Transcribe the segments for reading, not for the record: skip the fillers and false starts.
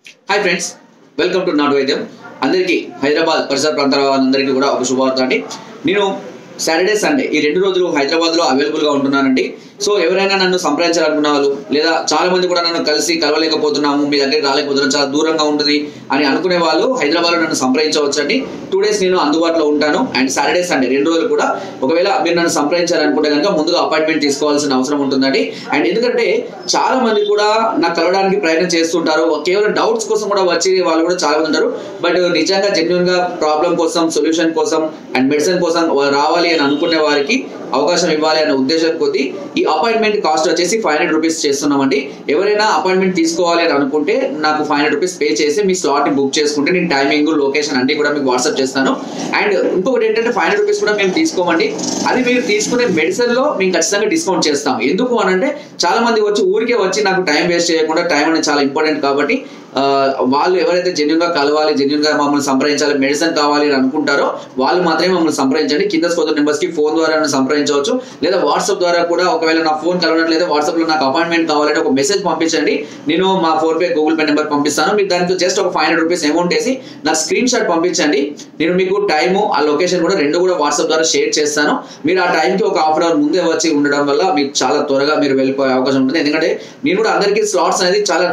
Hi friends, welcome to నాటు వైద్యం. అందరికీ హైదరాబాద్ పరిసర ప్రాంతాల వాళ్ళందరికీ కూడా ఒక శుభవార్త అండి. నేను సాటర్డే సండే ఈ 2 రోజులు హైదరాబాద్లో అవైలబుల్గా ఉంటున్నానండి. సో ఎవరైనా నన్ను సంప్రదించాలనుకున్న వాళ్ళు, లేదా చాలా మంది కూడా నన్ను కలవలేకపోతున్నాము, మీ దగ్గరికి రాలేకపోతున్నాం, చాలా దూరంగా ఉంటుంది అని అనుకునే వాళ్ళు హైదరాబాద్లో నన్ను సంప్రదించవచ్చు అండి. 2 days నేను అందుబాటులో ఉంటాను. అండ్ సాటర్డే సండే 2 రోజులు కూడా ఒకవేళ మీరు నన్ను సంప్రదించాలనుకుంటే కనుక ముందుగా అపాయింట్మెంట్ తీసుకోవాల్సిన అవసరం ఉంటుందండి. అండ్ ఎందుకంటే చాలా మంది కూడా నాకు కలవడానికి ప్రయత్నం చేస్తుంటారు, కేవలం డౌట్స్ కోసం కూడా వచ్చి వాళ్ళు కూడా చాలా మంది ఉంటారు. బట్ నిజంగా జెన్యున్ గా ప్రాబ్లం కోసం, సొల్యూషన్ కోసం అండ్ మెడిసిన్ కోసం రావాలి అని అనుకునే వారికి అవకాశం ఇవ్వాలి అనే ఉద్దేశం కొద్దీ ఈ అపాయింట్మెంట్ కాస్ట్ వచ్చేసి 500 రూపీస్ చేస్తున్నామండి. ఎవరైనా అపాయింట్మెంట్ తీసుకోవాలి అని అనుకుంటే నాకు 500 రూపీస్ పే చేసి మీ స్లాట్ ని బుక్ చేసుకుంటే నేను టైమింగ్, లొకేషన్ అన్ని కూడా మీకు వాట్సాప్ చేస్తాను. అండ్ ఇంకొకటి ఏంటంటే 500 రూపీస్ కూడా మేము తీసుకోమండి. అది మీరు తీసుకునే మెడిసిన్ లో మేము ఖచ్చితంగా డిస్కౌంట్ చేస్తాం. ఎందుకు అనంటే చాలా మంది ఊరికే వచ్చి నాకు టైం వేస్ట్ చేయకుండా, టైం అనేది చాలా ఇంపార్టెంట్ కాబట్టి వాళ్ళు ఎవరైతే జెన్యున్ గా కలవాలి, జెన్యున్ గా మమ్మల్ని సంప్రదించాలి, మెడిసిన్ కావాలి అని అనుకుంటారో వాళ్ళు మాత్రమే మమ్మల్ని సంప్రదించండి. కింద స్కోర్ నెంబర్స్ కి ఫోన్ ద్వారా సంప్రదించవచ్చు, లేదా వాట్సాప్ ద్వారా కూడా. ఒకవేళ నా ఫోన్ కలవనట్లయితే వాట్సాప్ లో నాకు అపాయింట్మెంట్ కావాలంటే ఒక మెసేజ్ పంపించండి. నేను మా ఫోన్పే, గూగుల్ పే నెంబర్ పంపిస్తాను. మీకు దానికి జస్ట్ ఒక 500 రూపీస్ అమౌంట్ వేసి నాకు స్క్రీన్ షాట్ పంపించండి. నేను మీకు టైము, ఆ లొకేషన్ కూడా రెండు కూడా వాట్సాప్ ద్వారా షేర్ చేస్తాను. మీరు ఆ టైంకి ఒక హాఫ్ అన్ అవర్ ముందే వచ్చి ఉండడం వల్ల మీకు చాలా త్వరగా మీరు వెళ్ళిపోయే అవకాశం ఉంటుంది. ఎందుకంటే నేను కూడా అందరికీ స్లాట్స్ అనేది చాలా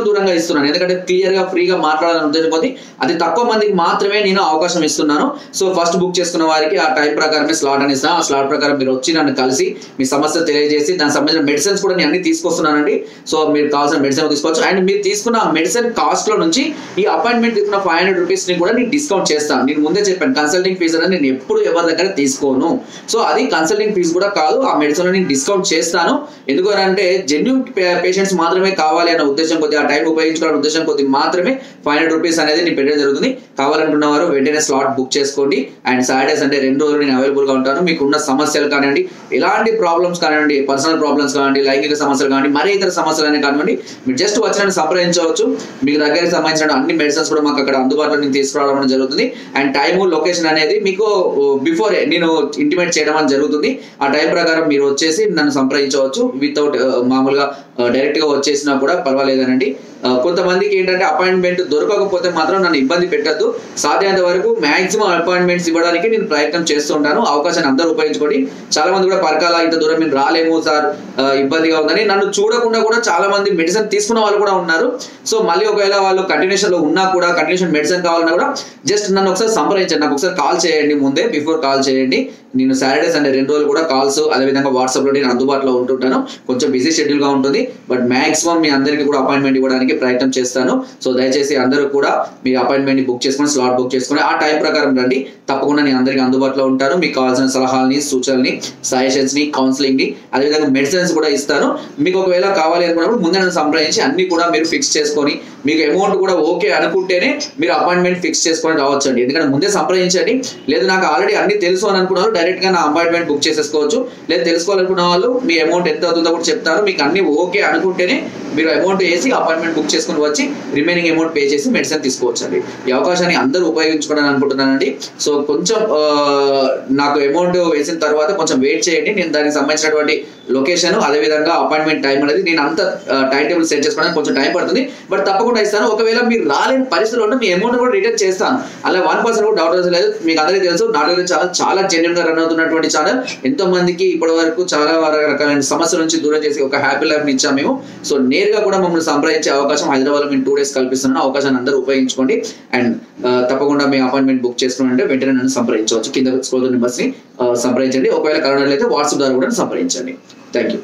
దూరంగా ఇస్తున్నాను. ఎందుకంటే క్లియర్ గా, ఫ్రీగా మాట్లాడాలని ఉద్దేశం కొద్ది అది తక్కువ మందికి మాత్రమే నేను అవకాశం ఇస్తున్నాను. సో ఫస్ట్ బుక్ చేసుకున్న వారికి ఆ టైం ప్రకారమే స్లాట్ అని ఇస్తాను. ఆ స్లాట్ ప్రకారం మీరు వచ్చి నన్ను కలిసి మీ సమస్య తెలియజేసి దానికి సంబంధించిన మెడిసిన్స్ కూడా నేను అన్ని తీసుకొస్తున్నానండి. సో మీరు కావాల్సిన మెడిసిన్ తీసుకోవచ్చు. అండ్ మీరు తీసుకున్న మెడిసిన్ కాస్ట్ లో నుంచి ఈ అపాయింట్మెంట్ తీసుకున్న 500 రూపీస్ ని కూడా నేను డిస్కౌంట్ చేస్తాను. నేను ముందే చెప్పాను, కన్సల్టింగ్ ఫీజు అనేది నేను ఎప్పుడు ఎవరి దగ్గర తీసుకోను. సో అది కన్సల్టింగ్ ఫీజు కూడా కాదు, ఆ మెడిసిన్ లో నేను డిస్కౌంట్ చేస్తాను. ఎందుకంటే జెన్యూన్ పేషెంట్స్ మాత్రమే కావాలి అన్న ఉద్దేశం కొద్ది, ఆ టైం ఉపయోగించుకోవాలనే ఉద్దేశం కొద్ది మాత్రమే 500 రూపీస్ అనేది నేను పెట్టడం జరుగుతుంది. కావాలనుకున్న వారు వెంటనే స్లాట్ బుక్ చేసుకోండి. అండ్ సాటర్డే సండే 2 రోజులు నేను అవైలబుల్ గా ఉంటాను. మీకు ఉన్న సమస్యలు కానివ్వండి, ఎలాంటి ప్రాబ్లమ్స్ కానివ్వండి, పర్సనల్ ప్రాబ్లమ్స్ కానివ్వండి, లైంగిక సమస్యలు కానివ్వండి, మరే ఇతర సమస్యలు అనేవి కానివ్వండి, మీరు జస్ట్ వచ్చిన సంప్రదించవచ్చు. మీకు దగ్గరికి సంబంధించిన అన్ని మెడిసిన్స్ కూడా మాకు అక్కడ అందుబాటులో నేను తీసుకురావడం జరుగుతుంది. అండ్ టైము, లొకేషన్ అనేది మీకు బిఫోర్ నేను ఇంటిమేట్ చేయడం అని జరుగుతుంది. ఆ టైం ప్రకారం మీరు వచ్చేసి నన్ను సంప్రదించవచ్చు. వితౌట్ మామూలుగా డైరెక్ట్ గా వచ్చేసినా కూడా పర్వాలేదనండి. కొంతమందికి ఏంటంటే అపాయింట్మెంట్ దొరకకపోతే మాత్రం నన్ను ఇబ్బంది పెట్టద్దు. సాధ్యమైనంత వరకు మాక్సిమం అపాయింట్మెంట్స్ ఇవ్వడానికి నేను ప్రయత్నం చేస్తూ ఉంటాను. అవకాశాన్ని అందరూ ఉపయోగించుకోండి. చాలా మంది కూడా పరకాల, ఇంత దూరం మేము రాలేము సార్, ఇబ్బందిగా ఉందని నన్ను చూడకుండా కూడా చాలా మంది మెడిసిన్ తీసుకున్న వాళ్ళు కూడా ఉన్నారు. సో మళ్ళీ ఒకవేళ వాళ్ళు కంటిన్యూషన్ లో ఉన్నా కూడా, కంటిన్యూషన్ మెడిసిన్ కావాలన్నా కూడా జస్ట్ నన్ను ఒకసారి సంప్రదించండి. నాకు ఒకసారి కాల్ చేయండి, ముందే బిఫోర్ కాల్ చేయండి. నేను సాటర్డే సండే 2 రోజులు కూడా కాల్స్, అదేవిధంగా వాట్సాప్ లో నేను అందుబాటులో ఉంటుంటాను. కొంచెం బిజీ షెడ్యూల్ గా ఉంటుంది, బట్ మాక్సిమం మీ అందరికీ కూడా అపాయింట్మెంట్ ఇవ్వడానికి ప్రయత్నం చేస్తాను. సో దయచేసి అందరూ కూడా మీ అపాయింట్మెంట్ ని బుక్ చేసుకొని, స్లాట్ బుక్ చేసుకొని ఆ టైం ప్రకారం రండి. తప్పకుండా నేను అందరికీ అందుబాటులో ఉంటాను. మీకు కావాల్సిన సలహాలని, సూచనల్ని, సజెషన్స్ ని, కౌన్సిలింగ్ ని, అదేవిధంగా మెడిసిన్స్ కూడా ఇస్తాను. మీకు ఒకవేళ కావాలి అనుకున్నప్పుడు ముందే నన్ను సంప్రదించి అన్ని కూడా మీరు ఫిక్స్ చేసుకొని, మీకు అమౌంట్ కూడా ఓకే అనుకుంటేనే మీరు అపాయింట్మెంట్ ఫిక్స్ చేసుకొని రావచ్చండి. ఎందుకంటే ముందే సంప్రదించండి. లేదు నాకు ఆల్రెడీ అన్ని తెలుసు అని అనుకున్నారు, డైరెక్ట్ గా నా అపాయింట్మెంట్ బుక్ చేసేసుకోవచ్చు. లేదు తెలుసుకోవాలనుకున్న వాళ్ళు మీ అమౌంట్ ఎంత అవుతుందో కూడా చెప్తారు. మీకు అన్ని ఓకే అనుకుంటేనే మీరు అమౌంట్ వేసి అపాయింట్మెంట్ బుక్ చేసుకుని వచ్చి రిమైనింగ్ అమౌంట్ పే చేసి మెడిసిన్ తీసుకోవచ్చు అండి. ఈ అవకాశాన్ని అందరూ ఉపయోగించుకోవాలని అనుకుంటున్నానండి. సో కొంచెం నాకు అమౌంట్ వేసిన తర్వాత కొంచెం వెయిట్ చేయండి. నేను దానికి సంబంధించినటువంటి లొకేషన్, అదేవిధంగా అపాయింట్మెంట్ టైం అనేది నేను అంత టైం టేబుల్ సెట్ చేసుకోవడానికి కొంచెం టైం పడుతుంది, బట్ తప్పకుండా ఇస్తాను. ఒకవేళ మీరు రాలేని పరిస్థితుల్లో ఉంటే మీ అమౌంట్ కూడా రిటర్న్ చేస్తాను. అలా 1% కూడా డౌట్ లేదు. మీకు అందరికీ తెలుసు, నాట్ ఛానల్ చాలా జెన్యూన్ గా రన్ అవుతున్నటువంటి ఛానల్. ఎంతో మందికి ఇప్పటి వరకు చాలా రకాలైన సమస్యల నుంచి దూరం చేసి ఒక హ్యాపీ లైఫ్ ఇచ్చాము మేము. సో నేరుగా కూడా మమ్మల్ని సంప్రదించే అవకాశం హైదరాబాద్ లో మేము 2 days కల్పిస్తున్నాను. అవకాశాన్ని అందరూ ఉపయోగించుకోండి. అండ్ తప్పకుండా మీ అపాయింట్మెంట్ బుక్ చేసుకున్నారంటే వెంటనే నన్ను సంప్రదించవచ్చు. కింద స్క్రోల్ నెంబర్స్ ని సంప్రదించండి. ఒకవేళ కలవనట్లయితే వాట్సాప్ ద్వారా కూడా సంప్రదించండి. Thank you.